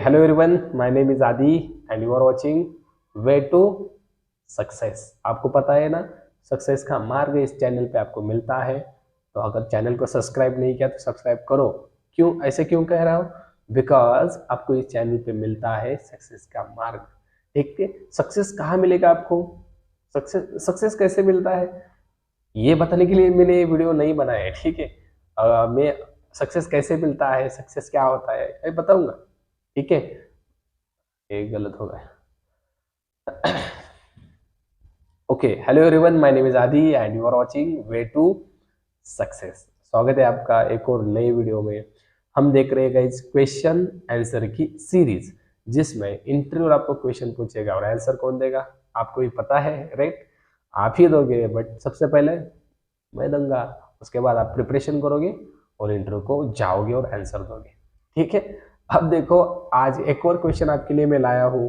hello everyone, my name is Adi and you are watching Way to Success। आपको पता है ना, success का मार्ग इस चैनल पे आपको मिलता है। तो अगर चैनल को सब्सक्राइब नहीं किया तो सब्सक्राइब करो। क्यों ऐसे क्यों कह रहा हूँ? बिकॉज आपको इस चैनल पे मिलता है सक्सेस का मार्ग। ठीक है, सक्सेस कहाँ मिलेगा आपको? सक्सेस कैसे मिलता है ये बताने के लिए मैंने ये वीडियो नहीं बनाया है। ठीक है, मैं सक्सेस कैसे मिलता है, सक्सेस क्या होता है ये बताऊंगा। ठीक है, ये गलत हो गया। Okay, hello everyone, my name is Adi and you are watching way to success. स्वागत है आपका एक और नई वीडियो में। हम देख रहे हैं इस क्वेश्चन आंसर की सीरीज, जिसमें इंटरव्यू आपको क्वेश्चन पूछेगा और आंसर कौन देगा आपको भी पता है, राइट? आप ही दोगे, बट सबसे पहले मैं दूंगा, उसके बाद आप प्रिपरेशन करोगे और इंटरव्यू को जाओगे और आंसर दोगे। ठीक है, अब देखो, आज एक और क्वेश्चन आपके लिए मैं लाया हूँ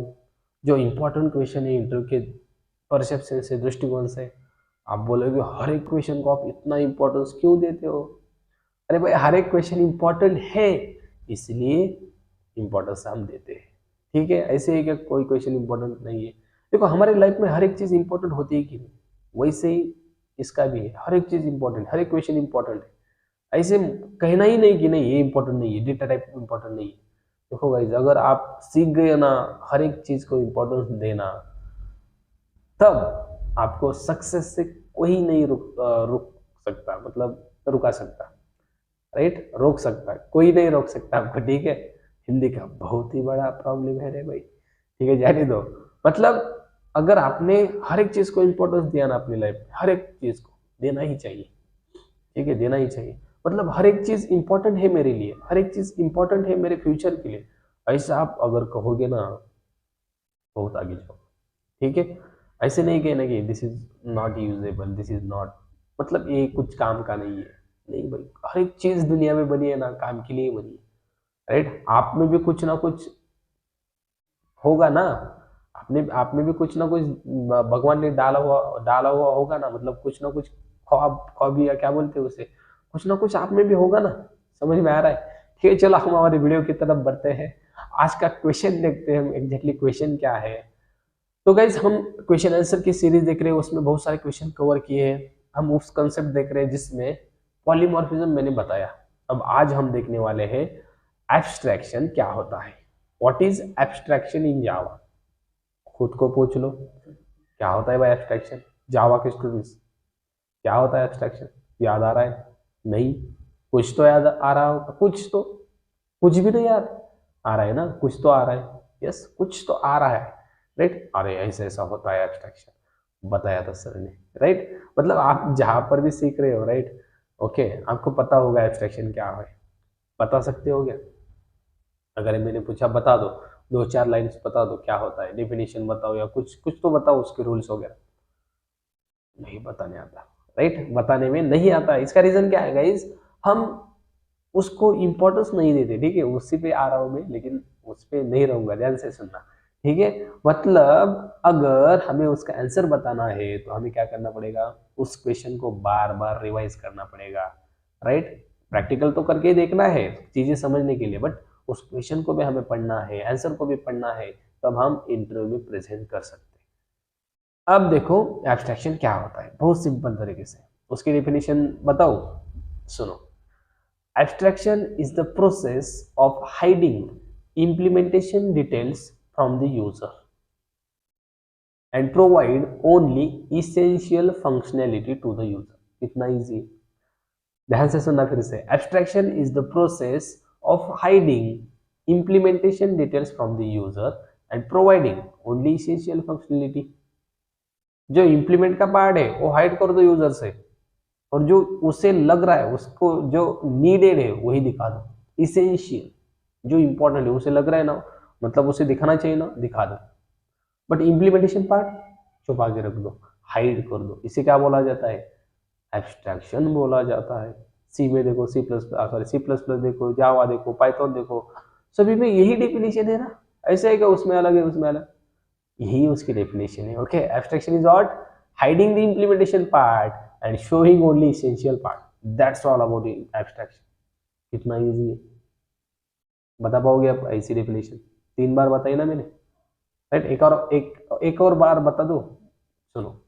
जो इम्पोर्टेंट क्वेश्चन है इंटरव्यू के परसेप्शन से, दृष्टिकोण से। आप बोलोगे हर एक क्वेश्चन को आप इतना इम्पोर्टेंस क्यों देते हो? अरे भाई, हर एक क्वेश्चन इम्पोर्टेंट है, इसलिए इम्पोर्टेंस हम देते हैं। ठीक है, ऐसे ही क्या कोई क्वेश्चन इम्पोर्टेंट नहीं है? देखो, हमारे लाइफ में हर एक चीज इम्पोर्टेंट होती है कि नहीं, वैसे ही इसका भी है। हर एक चीज इम्पोर्टेंट, हर एक क्वेश्चन इम्पोर्टेंट है। ऐसे कहना ही नहीं कि नहीं ये इम्पोर्टेंट नहीं है, डेटा टाइप इम्पोर्टेंट नहीं है। देखो गाइज, अगर आप सीख गए ना हर एक चीज को इम्पोर्टेंस देना, तब आपको सक्सेस से कोई नहीं रुक सकता, मतलब रुका सकता, राइट? रोक सकता है, कोई नहीं रोक सकता आपको। ठीक है, हिंदी का बहुत ही बड़ा प्रॉब्लम है रे भाई। ठीक है, जाने दो। मतलब अगर आपने हर एक चीज को इम्पोर्टेंस दिया ना अपनी लाइफ में, हर एक चीज को देना ही चाहिए। ठीक है, देना ही चाहिए। मतलब हर एक चीज इंपॉर्टेंट है मेरे लिए, हर एक चीज इंपॉर्टेंट है मेरे फ्यूचर के लिए, ऐसा आप अगर कहोगे ना, बहुत आगे जाओ। ठीक है, ऐसे नहीं कहना कि this is not usable, this is not, मतलब ये कुछ काम का नहीं है। नहीं भाई, हर एक चीज दुनिया में बनी है ना काम के लिए बनी है, राइट? आप में भी कुछ ना कुछ होगा ना, आप में भी कुछ ना कुछ भगवान ने डाला हुआ होगा ना, मतलब कुछ ना कुछ ख्वाब या क्या बोलते हैं उसे, कुछ ना कुछ आप में भी होगा ना। समझ में आ रहा है? ठीक है, चलो हम हमारे वीडियो की तरफ बढ़ते हैं। आज का क्वेश्चन देखते हैं हम एग्जैक्टली क्वेश्चन क्या है। तो गाइज, हम क्वेश्चन आंसर की सीरीज देख रहे हैं, उसमें बहुत सारे क्वेश्चन कवर किए हैं। हम उस कंसेप्ट देख रहे हैं जिसमें पॉलीमॉर्फिज्म मैंने बताया। अब आज हम देखने वाले हैं एब्स्ट्रैक्शन क्या होता है। व्हाट इज एब्स्ट्रैक्शन इन जावा? खुद को पूछ लो, क्या होता है भाई एब्स्ट्रैक्शन? जावा के स्टूडेंट्स, क्या होता है एब्स्ट्रैक्शन? याद आ रहा है? नहीं? कुछ तो याद आ रहा होगा, कुछ तो, कुछ भी नहीं याद आ रहा है ना, कुछ तो आ रहा है। यस, कुछ तो आ रहा है, राइट? अरे ऐसा ऐसा होता है एब्स्ट्रैक्शन, बताया था सर ने, राइट? मतलब आप जहां पर भी सीख रहे हो, राइट, ओके, आपको पता होगा एब्स्ट्रैक्शन क्या है। बता सकते हो क्या? अगर मैंने पूछा बता दो, दो चार लाइन्स बता दो क्या होता है, डेफिनेशन बताओ या कुछ कुछ तो बताओ, उसके रूल्स वगैरह। नहीं बताने आता, राइट? बताने में नहीं आता। इसका रीजन क्या है गाइज? हम उसको इम्पोर्टेंस नहीं देते। ठीक है, उसी पे आ रहा हूं मैं, लेकिन उस पे नहीं रहूंगा, ध्यान से सुनना। ठीक है, मतलब अगर हमें उसका आंसर बताना है तो हमें क्या करना पड़ेगा? उस क्वेश्चन को बार बार रिवाइज करना पड़ेगा, राइट? प्रैक्टिकल तो करके देखना है चीजें समझने के लिए, बट उस क्वेश्चन को भी हमें पढ़ना है, आंसर को भी पढ़ना है, तब हम इंटरव्यू में प्रेजेंट कर सकते हैं। अब देखो, एब्स्ट्रैक्शन क्या होता है बहुत सिंपल तरीके से, उसकी डेफिनेशन बताओ, सुनो। Abstraction is the process of hiding implementation details from the user and provide only essential functionality to the user. इतना easy। ध्यान से सुनना फिर से। Abstraction is the process of hiding implementation details from the user and providing only essential functionality। जो implement का part है वो हाइड कर दो यूजर से, और जो उसे लग रहा है, उसको जो नीडेड है वही दिखा दो। इसेंशियल, जो इंपॉर्टेंट है उसे लग रहा है ना, मतलब उसे दिखाना चाहिए ना, दिखा दो। बट इम्प्लीमेंटेशन पार्ट छुपा के रख दो, हाइड कर दो। इसे क्या बोला जाता है? एब्स्ट्रैक्शन बोला जाता है। सी में देखो, सी प्लस प्लस देखो, जावा देखो, पाइथन देखो, सभी में यही डेफिनेशन है ना। ऐसे है कि उसमें अलग है, उसमें अलग, यही उसकी डेफिनेशन है। Okay, abstraction is what? Hiding the implementation part and showing only essential part. That's all about abstraction। कितना इजी है, बता पाओगे आप ऐसी डेफिनेशन? 3 बार बताई ना मैंने, राइट? एक और बार बता दो, सुनो।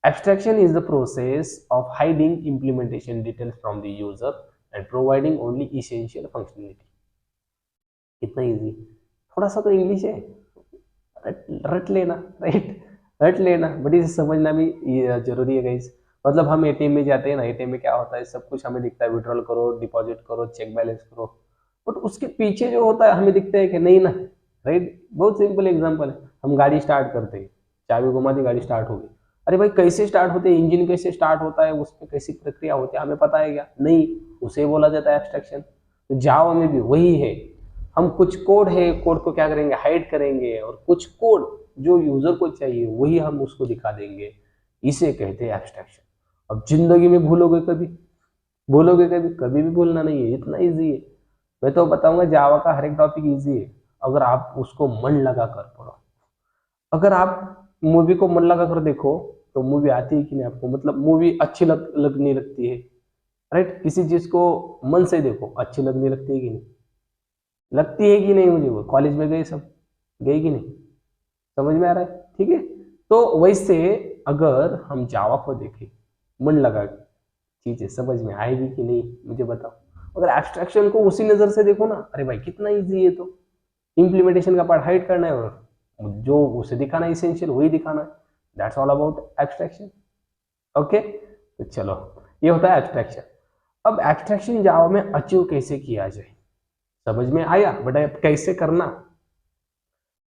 Abstraction is the process of hiding implementation details from the user and providing only essential functionality. कितना इजी, थोड़ा सा तो इंग्लिश है, रट लेना, राइट? रट लेना, बट इसे समझना भी जरूरी है गाइस। मतलब हम एटीएम में जाते हैं ना, एटीएम में क्या होता है, सब कुछ हमें दिखता है, विड्रॉल करो, डिपॉजिट करो, चेक बैलेंस करो, बट उसके पीछे जो होता है हमें दिखता है कि नहीं ना, राइट? बहुत सिंपल एग्जांपल है, हम गाड़ी स्टार्ट करते हैं, चाबी घुमा दी, गाड़ी स्टार्ट हो गई। अरे भाई कैसे स्टार्ट होते हैं, इंजन कैसे स्टार्ट होता है, उसमें कैसी प्रक्रिया होती है, हमें पता है क्या? नहीं, उसे बोला जाता है एब्स्ट्रैक्शन। तो जावा में भी वही है, हम कुछ कोड है, कोड को क्या करेंगे, हाइड करेंगे, और कुछ कोड जो यूजर को चाहिए वही हम उसको दिखा देंगे, इसे कहते हैं एब्स्ट्रैक्शन। अब जिंदगी में भूलोगे कभी, भूलोगे कभी? कभी भी भूलना नहीं है, इतना इजी है। मैं तो बताऊंगा जावा का हर एक टॉपिक इजी है, अगर आप उसको मन लगा कर पढ़ो। अगर आप मूवी को मन लगा कर देखो तो मूवी आती है कि नहीं आपको, मतलब मूवी अच्छी लगने लगती है, राइट? किसी चीज को मन से देखो, अच्छी लगने लगती है कि नहीं, लगती है कि नहीं? मुझे वो कॉलेज में गए, सब गए कि नहीं? समझ में आ रहा है? ठीक है। तो वैसे अगर हम जावा को देखें, मन लगा, चीजें समझ में आएगी कि नहीं, मुझे बताओ। अगर एब्स्ट्रैक्शन को उसी नजर से देखो ना, अरे भाई कितना इजी है, तो इम्प्लीमेंटेशन का पार्ट हाइड करना है और जो उसे दिखाना इसेंशियल वही दिखाना है, that's all about abstraction. Okay, तो चलो, ये होता है एब्स्ट्रैक्शन। अब एब्स्ट्रैक्शन जावा में अचीव कैसे किया जाए, समझ में आया? बट अब कैसे करना?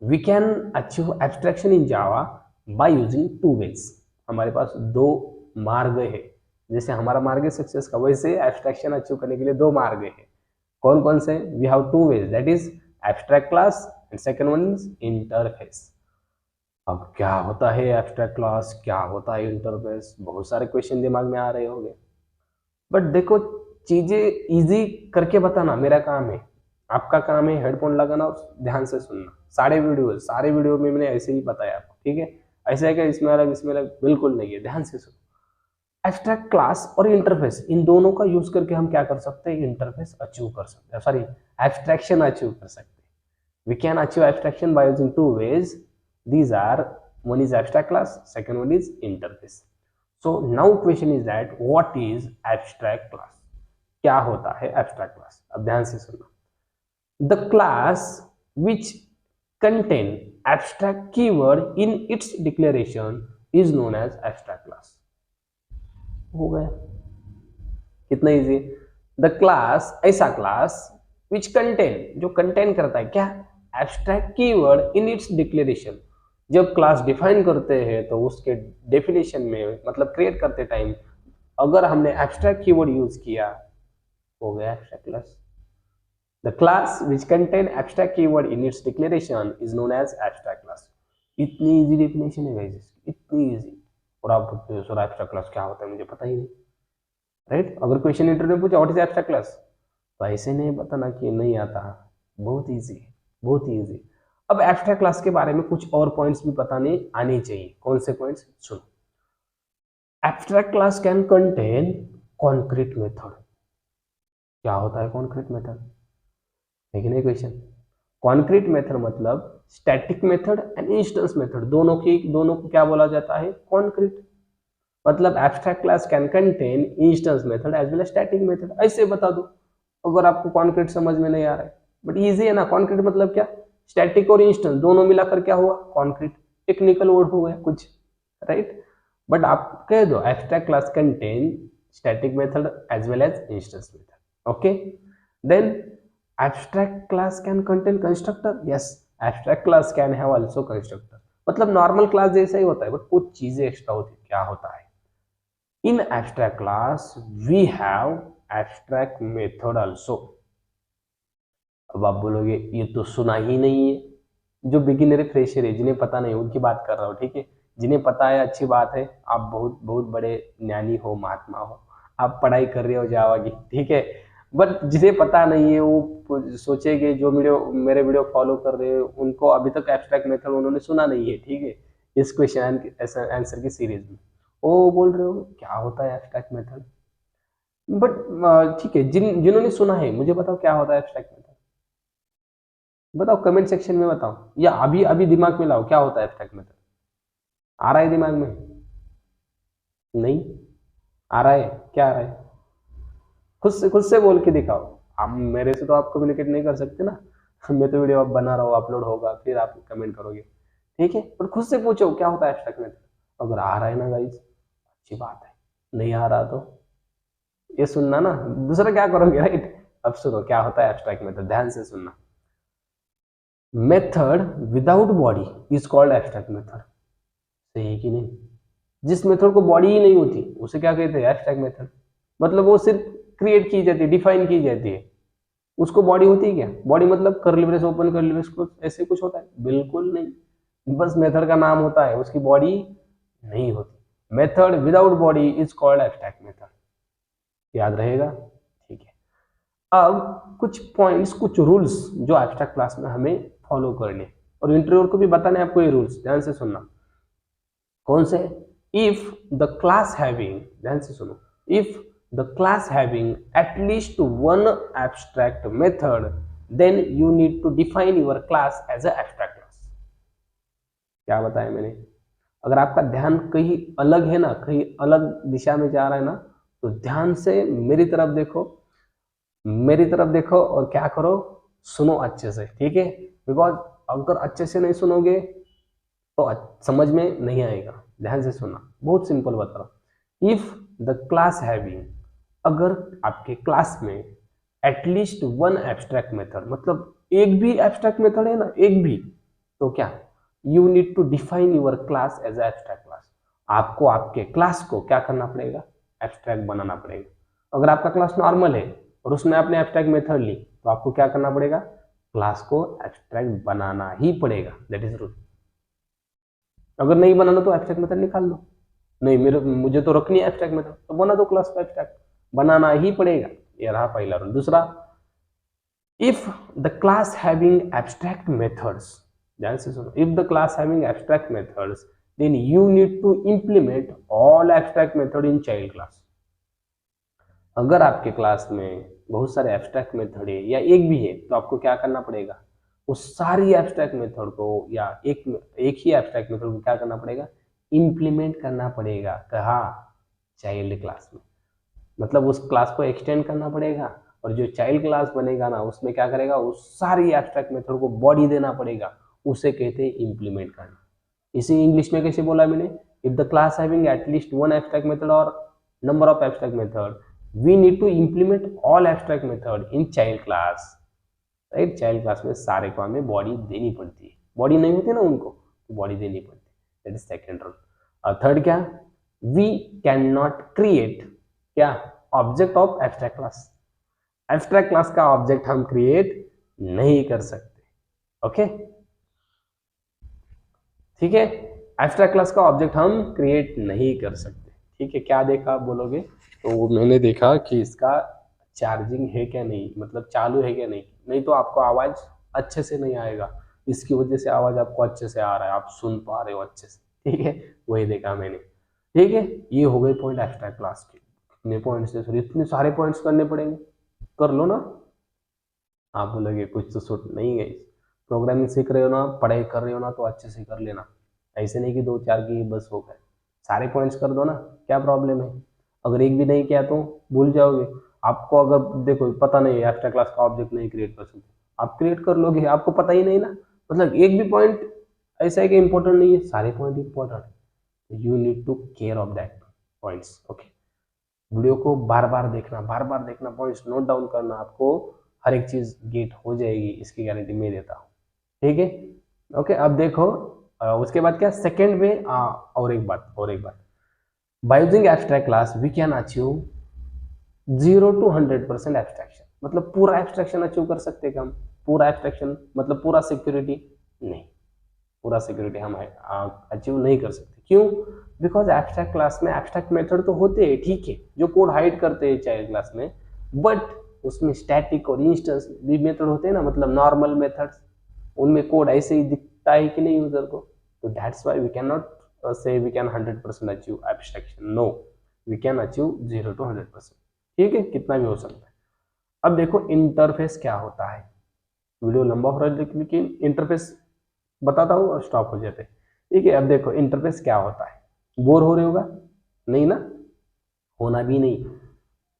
We can achieve abstraction in Java by using 2 ways. हमारे पास 2 मार्ग है, जैसे हमारा मार्ग है सक्सेस का, वैसे एब्स्ट्रैक्शन अचीव करने के लिए 2 मार्ग है। कौन कौन से? We have 2 ways, that is abstract class and second one is interface. अब क्या होता है एब्स्ट्रैक्ट क्लास, क्या होता है इंटरफेस? बहुत सारे क्वेश्चन दिमाग में आ रहे होंगे, बट देखो, चीजें इजी करके बताना मेरा काम है, आपका काम है हेडफोन लगाना और ध्यान से सुनना। सारे वीडियो में मैंने ऐसे ही बताया आपको, ठीक है? ऐसा है कि इसमें अलग इसमें अलग, बिल्कुल नहीं है, ध्यान से सुनो। एब्स्ट्रैक्ट क्लास और इंटरफेस, इन दोनों का यूज करके हम क्या कर सकते हैं, इंटरफेस अचीव कर सकते हैं, सॉरी एब्स्ट्रैक्शन अचीव कर सकते हैं। We can achieve abstraction by using 2 ways, these are, one is abstract class, second one is interface. So now question is that what is abstract class? क्या होता है abstract class? अब ध्यान से सुनना। The class which contain abstract keyword in its declaration is known as abstract class. हो गया, कितना इजी। द क्लास, ऐसा क्लास विच कंटेन, जो कंटेन करता है क्या, abstract keyword in its declaration. जब क्लास डिफाइन करते हैं तो उसके डेफिनेशन में, मतलब क्रिएट करते टाइम अगर हमने एब्स्ट्रैक्ट कीवर्ड यूज किया, हो गया abstract class. The class which contain abstract keyword in its declaration is known as abstract class. इतनी इजी डेफिनेशन है गाइस, इतनी इजी। और आप पूछते हो सर एब्स्ट्रैक्ट क्लास क्या होता है, मुझे पता ही नहीं, राइट? अगर क्वेश्चन इंटरव्यू में पूछा व्हाट इज एब्स्ट्रैक्ट क्लास, तो ऐसे नहीं बताना कि नहीं आता, बहुत इजी, बहुत इजी। अब एब्स्ट्रैक्ट क्लास के बारे में कुछ और पॉइंट्स भी बताने आने चाहिए। कौन से पॉइंट्स? सुनो। Abstract class can contain concrete method. क्या होता है कॉन्क्रीट मेथड? देखिए नहीं क्वेश्चन। कॉन्क्रीट मेथड मतलब static method and instance method, दोनों को क्या बोला जाता है? कॉन्क्रीट। मतलब abstract class can contain instance method as well as static method. ऐसे बता दो अगर आपको कॉन्क्रीट समझ में नहीं आ रहा है, बट इजी है ना। कॉन्क्रीट मतलब क्या? स्टैटिक और इंस्टेंस दोनों मिलाकर क्या हुआ? कॉन्क्रीट। टेक्निकल वर्ड हो गया कुछ, राइट? बट आप कह दो abstract class contain static method as well as instance method. Okay, then abstract class can contain constructor. Yes, abstract class can have also constructor. मतलब नॉर्मल क्लास जैसा ही होता है, बट कुछ चीजें एक्स्ट्रा होती है। क्या होता है? In abstract class we have abstract method also. अब आप बोलोगे ये तो सुना ही नहीं है। जो बिगिनर फ्रेशर है, जिन्हें पता नहीं, उनकी बात कर रहा हूँ, ठीक है? जिन्हें पता है अच्छी बात है, आप बहुत बहुत बड़े ज्ञानी हो, महात्मा हो, आप पढ़ाई कर रहे हो जावा की, ठीक है? बट जिन्हें पता नहीं है वो सोचेंगे, जो मेरे वीडियो फॉलो कर रहे हैं उनको अभी तक एब्स्ट्रैक्ट मेथड उन्होंने सुना नहीं है, ठीक है? इस क्वेश्चन आंसर की सीरीज में वो बोल रहे हो क्या होता है एब्स्ट्रैक्ट मेथड। बट ठीक है, जिन्होंने सुना है मुझे बताओ क्या होता है एब्स्ट्रैक्ट मेथड। बताओ कमेंट सेक्शन में बताओ, या अभी अभी दिमाग में लाओ क्या होता है एब्स्ट्रैक्ट मेथड। आ रहा है दिमाग में? नहीं आ रहा है? क्या आ रहा है? खुद से बोल के दिखाओ। आप मेरे से तो आप कम्युनिकेट नहीं कर सकते ना। मैं तो वीडियो अब बना रहा हूँ, अपलोड होगा, फिर आप कमेंट करोगे, ठीक है। पर खुद से पूछो क्या होता है एब्स्ट्रैक्ट मेथड। अगर आ रहा है ना गाइस, अच्छी बात है। नहीं आ रहा तो ये सुनना ना, दूसरा क्या करोगे, राइट। अब सुनो क्या होता है एब्स्ट्रैक्ट मेथड, ध्यान से सुनना। Method without body is called abstract method. सही है कि नहीं? जिस मेथड को बॉडी ही नहीं होती उसे क्या कहते हैं, एब्स्ट्रैक्ट मेथड। मतलब वो सिर्फ क्रिएट की जाती है, डिफाइन की जाती है। उसको बॉडी होती है क्या? बॉडी मतलब curly brace open curly brace close ऐसे कुछ होता है? बिल्कुल नहीं। बस मेथड का नाम होता है, उसकी बॉडी नहीं होती। Method without body is called abstract method. याद रहेगा? ठीक है। अब कुछ पॉइंट्स, कुछ रूल्स जो एब्स्ट्रैक्ट क्लास में हमें फॉलो करने, और इंटरव्यूअर को भी बताने आपको ये रूल्स, ध्यान से सुनना। कौन से? इफ द क्लास हैविंग, ध्यान से सुनो, if the class having at least one abstract method then you need to define your class as a abstract class. क्या बताया मैंने? अगर आपका ध्यान कहीं अलग है ना, कहीं अलग दिशा में जा रहा है ना, तो ध्यान से मेरी तरफ देखो, मेरी तरफ देखो और क्या करो, सुनो अच्छे से, ठीक है। बिकॉज अगर अच्छे से नहीं सुनोगे तो समझ में नहीं आएगा। ध्यान से सुनना, बहुत सिंपल बता रहा हूं। इफ द क्लास हैविंग, अगर आपके क्लास में एटलीस्ट वन एब्स्ट्रैक्ट मेथड, मतलब एक भी एब्स्ट्रैक्ट मेथड है ना, एक भी, तो क्या, you need to define your class as abstract class. आपको आपके क्लास को क्या करना पड़ेगा, एब्स्ट्रैक्ट बनाना पड़ेगा। अगर आपका क्लास नॉर्मल है और उसमें आपने एब्स्ट्रैक्ट मेथड ली, तो आपको क्या करना पड़ेगा, क्लास को एब्स्ट्रैक्ट बनाना ही पड़ेगा। That is rule. अगर नहीं बनाना तो एब्स्ट्रैक्ट मेथड निकाल दो। नहीं मुझे तो रखनी है एब्स्ट्रैक्ट मेथड, तो बना दो क्लास को एब्स्ट्रैक्ट, बनाना ही पड़ेगा। ये रहा पहला रूल। दूसरा, if the class having abstract methods, ध्यान से सुनो, if the class having abstract methods then you need to implement all abstract method in child class. अगर आपके क्लास में बहुत सारे एब्स्ट्रैक्ट मेथड है या एक भी है, तो आपको क्या करना पड़ेगा, उस सारी एब्स्ट्रैक्ट मेथड को या एक ही एब्स्ट्रैक्ट मेथड को क्या करना पड़ेगा, इंप्लीमेंट करना पड़ेगा। कहाँ? चाइल्ड क्लास में। मतलब उस क्लास को एक्सटेंड करना पड़ेगा, और जो चाइल्ड क्लास बनेगा ना, उसमें क्या करेगा, उस सारी एब्स्ट्रैक्ट मेथड को बॉडी देना पड़ेगा। उसे कहते हैं इंप्लीमेंट करना। इसे इंग्लिश में कैसे बोला मैंने, if the class having at least one abstract method और number of abstract method, we need to implement all abstract method in child class. Right, child class में सारे को हमें बॉडी देनी पड़ती है। बॉडी नहीं होती ना उनको, तो बॉडी देनी पड़ती है। That is second rule. और थर्ड क्या, वी कैन नॉट क्रिएट क्या, object of abstract class. Abstract class का ऑब्जेक्ट हम क्रिएट नहीं कर सकते। ओके, ठीक है। एब्स्ट्रैक्ट क्लास का ऑब्जेक्ट हम क्रिएट नहीं कर सकते। ठीक है, क्या देखा आप बोलोगे, तो मैंने देखा कि इसका चार्जिंग है क्या नहीं, मतलब चालू है क्या नहीं, नहीं तो आपको आवाज अच्छे से नहीं आएगा। इसकी वजह से आवाज आपको अच्छे से आ रहा है, आप सुन पा रहे हो अच्छे से, ठीक है। वही देखा मैंने, ठीक है। ये हो गए पॉइंट एब्स्ट्रैक्ट क्लास के। कितने पॉइंट्स है सर, इतने सारे पॉइंट्स करने पड़ेंगे, कर लो ना। आप बोलोगे कुछ तो सूट नहीं गई, प्रोग्रामिंग सीख रहे हो ना, पढ़ाई कर रहे हो ना, तो अच्छे से कर लेना। ऐसे नहीं कि दो चार की बस हो गए, सारे पॉइंट्स कर दो ना, क्या प्रॉब्लम है। अगर एक भी नहीं किया तो भूल जाओगे। आपको अगर देखो पता नहीं है एब्स्ट्रैक्ट क्लास का ऑब्जेक्ट नहीं क्रिएट कर सकते, आप क्रिएट कर लोगे, आपको पता ही नहीं ना। मतलब एक भी पॉइंट ऐसा है कि इंपॉर्टेंट नहीं है, सारे पॉइंट इंपॉर्टेंट है। You need to care of that points. Okay, video को बार बार देखना, पॉइंट्स नोट डाउन करना, आपको हर एक चीज गेट हो जाएगी, इसकी गारंटी मैं देता हूँ, ठीक है। ओके, अब देखो उसके बाद क्या, सेकेंड वे, और एक बात, by using abstract class we can achieve 0 to 100% abstraction. मतलब पूरा एब्स्ट्रैक्शन अचीव कर सकते हैं हम। पूरा एब्स्ट्रैक्शन मतलब पूरा सिक्योरिटी नहीं, पूरा सिक्योरिटी हम अचीव नहीं कर सकते। क्यों? बिकॉज एब्स्ट्रैक्ट क्लास में एब्स्ट्रैक्ट मेथड तो होते हैं, ठीक है, जो कोड हाइड करते हैं चाइल्ड क्लास में, बट उसमें स्टैटिक और इंस्टेंस भी मेथड होते हैं ना, मतलब नॉर्मल मेथड्स, उनमें कोड ऐसे ही दिखता है कि नहीं यूजर को। तो that's why we can not say we can 100% achieve abstraction. No, we can achieve 0 to 100%. ठीक है, कितना भी हो सकता है। अब देखो इंटरफेस क्या होता है। वीडियो लंबा हो रहा है लेकिन इंटरफेस बताता हूँ और स्टॉप हो जाते हैं। ठीक है, अब देखो इंटरफेस क्या होता है। बोर हो रहे होगा? नहीं ना, होना भी नहीं।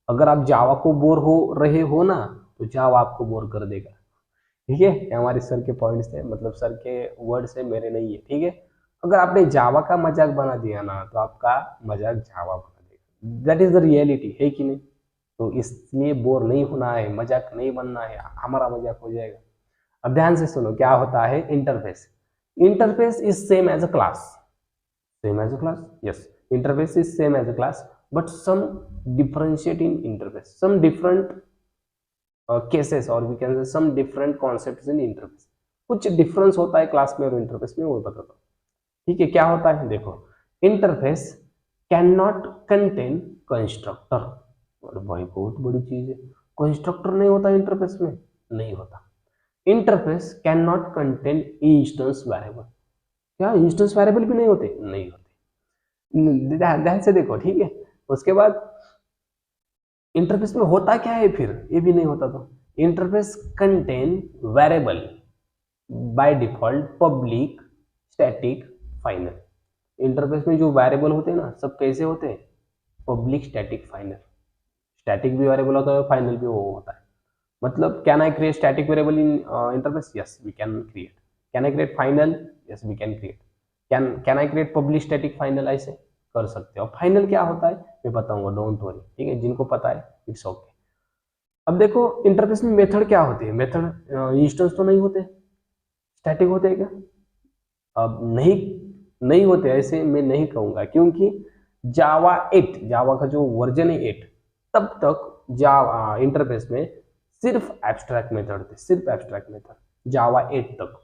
अगर आप जावा को बोर हो रहे हो ना, तो जावा आपको बोर कर देगा। ठीक है, ये हमारे सर के पॉइंट्स थे, मतलब सर के वर्ड्स है, मेरे नहीं है। ठीक है, अगर आपने जावा का मजाक बना दिया ना, तो आपका मजाक जावा बना देगा। दैट इज द रियलिटी, है कि नहीं? तो इसलिए बोर नहीं होना है, मजाक नहीं बनना है, हमारा मजाक हो जाएगा। अब ध्यान से सुनो, क्या होता है interface. Interface is same as a class. Same as a class, yes. Interface is same as a class, but some differentiate in interface, some different cases, or we can say some different concepts in interface। कुछ difference होता है class में और interface में, वो बताता हूँ। ठीक है, क्या होता है देखो, interface can not contain constructor. और भाई बहुत बड़ी चीज है, कंस्ट्रक्टर नहीं होता इंटरफेस में, नहीं होता। Interface can not contain instance variable. क्या इंस्टेंस वेरिएबल भी नहीं होते? नहीं होते। ध्यान से देखो, ठीक है। उसके बाद इंटरफेस में होता क्या है फिर, ये भी नहीं होता। तो interface contain variable by default public static final. Interface में जो वेरिएबल होते हैं ना, सब कैसे होते हैं? Public static final. स्टैटिक भी वेरिएबल होता है, फाइनल भी वो होता है। मतलब can I create static variable in interface? Yes we can create. Can I create final? Yes we can create. Can I create public static final? ऐसे कर सकते हो। फाइनल क्या होता है मैं बताऊंगा, डोंट वरी। ठीक है, जिनको पता है इट्स ओके। अब देखो इंटरफेस में मेथड क्या होती है। मेथड इंस्टेंस तो नहीं होते, स्टैटिक होते हैं क्या? अब नहीं, नहीं होते, ऐसे मैं नहीं कहूंगा, क्योंकि जावा 8, जावा का जो वर्जन है 8, तब तक जावा इंटरफेस में सिर्फ एब्स्ट्रैक्ट मेथड थे, सिर्फ एब्स्ट्रैक्ट मेथड। जावा 8 तक,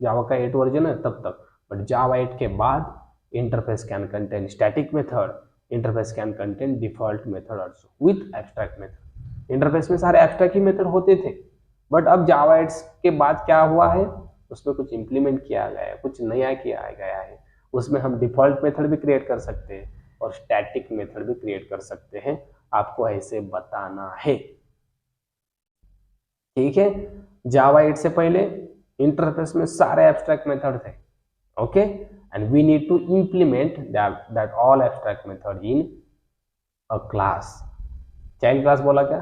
जावा का 8 वर्जन है तब तक। बट जावा 8 के बाद interface can contain static method, interface can contain default method also with abstract method. Interface में सारे एब्स्ट्रैक्ट ही मेथड होते थे, बट अब जावा 8 के बाद क्या हुआ है, उसमें कुछ इंप्लीमेंट किया गया है, कुछ नया किया गया है। उसमें हम डिफॉल्ट मेथड भी क्रिएट कर सकते हैं और स्टैटिक मेथड भी क्रिएट कर सकते हैं। आपको ऐसे बताना है, ठीक है। जावा 8 से पहले इंटरफेस में सारे एब्स्ट्रैक्ट मेथड थे, okay, and we need to implement that all abstract method in a class. Child class बोला क्या?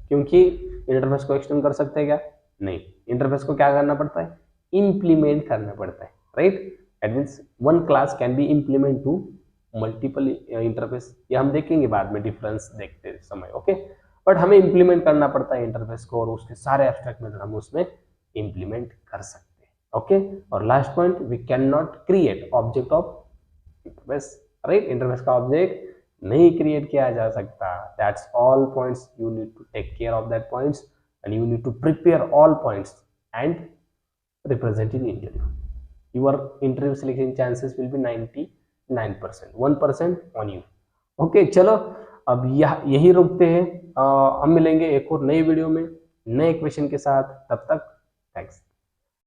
क्योंकि इंटरफेस को एक्सटेंड कर सकते हैं क्या? नहीं, इंटरफेस को क्या करना पड़ता है? इंप्लीमेंट करना पड़ता है, right. That means one class can be implement to multiple interface. ये हम देखेंगे बाद में डिफरेंस देखते समय, ओके। बट हमें इंप्लीमेंट करना पड़ता है इंटरफेस को, और उसके सारे एब्स्ट्रैक्ट मेथड हम उसमें इंप्लीमेंट कर सकते हैं, ओके। और last point, we can not create object of interface, right. Interface का ऑब्जेक्ट नहीं क्रिएट किया जा सकता। That's all points, you need to take care of that points and you need to prepare all points and represent in interview. Your interview selection chances will be 99%, 1% on you. Okay, चलो अब यही रुकते हैं। हम मिलेंगे एक और नई वीडियो में नए क्वेश्चन के साथ। तब तक थैंक्स।